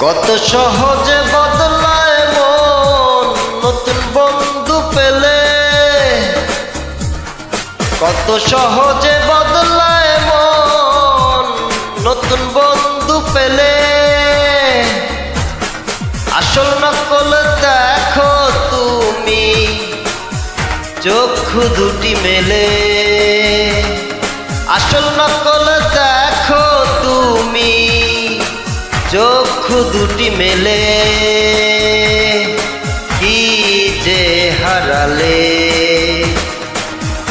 কত সহজে বদলায় মন নতুন বন্ধু পেলে, কত সহজে বদলায় মন নতুন বন্ধু পেলে। আসল নকল দেখো তুমি চক্ষু দুটি মেলে, আসল নকল দেখো তুমি চক্ষু দুটি মেলে। কি যে হারালে,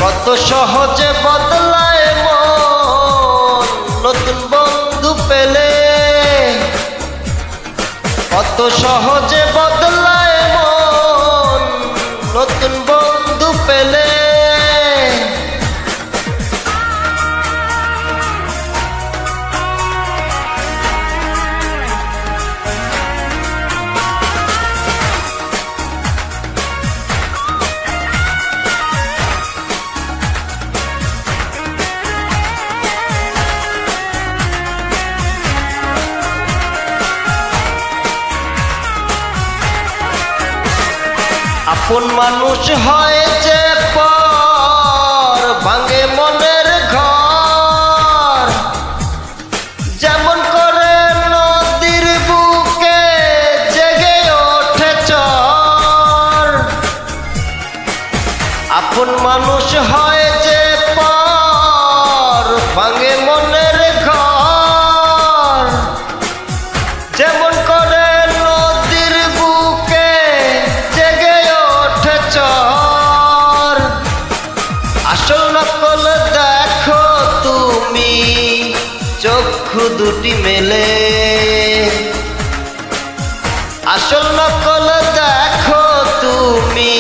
কত সহজে বদলায় মন নতুন বন্ধু পেলে, কত সহজে বদলায় মন নতুন বন্ধু পেলে। আপন মানুষ হয় যে পর ভাঙে মনের ঘর, যেমন করে নদীর বুকে জেগে ওঠে চর। আপন মানুষ হয় যে পর ভাঙে মনের ঘর, যেমন করে নদীর বুকে জেগে ওঠে চর। আসল নকল দেখো তুমি চক্ষু দুটি মেলে, আসল নকল দেখো তুমি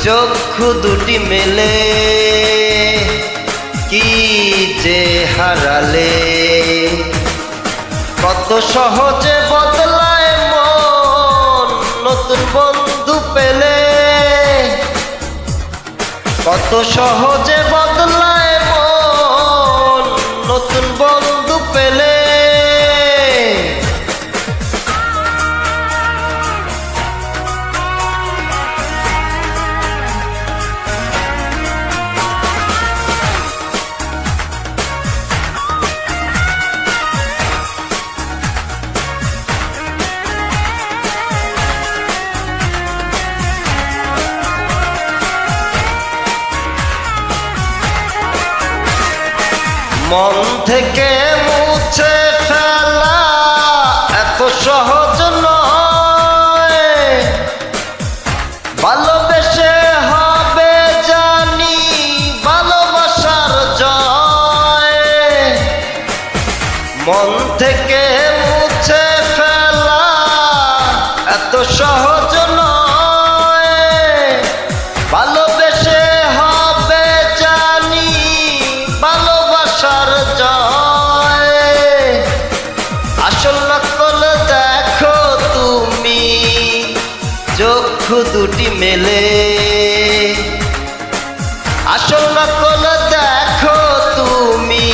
চক্ষু দুটি মেলে। কি যে হারালে, কত সহজে বদলায় মন নতুন বন্ধু পেলে, কত সহজে বদলায় মন নতুন বন্ধু পেলে। মন থেকে মুছে ফেলা এত সহজ নয়, ভালোবেসে হবে জানি ভালোবাসার জয়। মন থেকে মুছে ফেলা এত সহজ নয়, ভালোবেসে হবে জানি ভালোবাসার জয়। আসল নকল দেখো তুমি চক্ষু দুটি মেলে, আসল নকল দেখো তুমি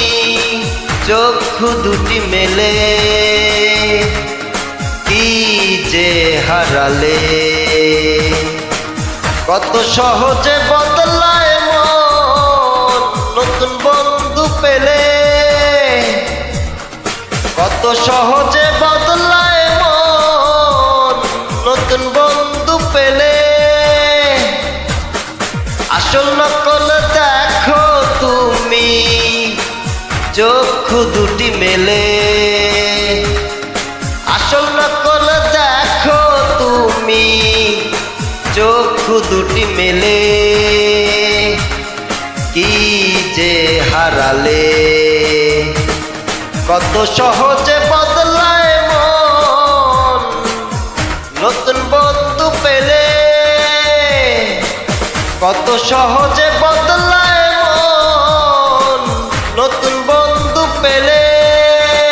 চক্ষু দুটি মেলে। কি যে হারালে, কত সহজে বদলায় মন নতুন বন্ধু পেলে, কত সহজে বদলায় মন নতুন বন্ধু পেলে। আসল নকল দেখো তুমি চক্ষু দুটি মেলে, আসল নকল দেখো তুমি চক্ষু দুটি মেলে। কি যে হারালে, কত সহজে বদলায় মন নতুন বন্ধু পেলে, কত সহজে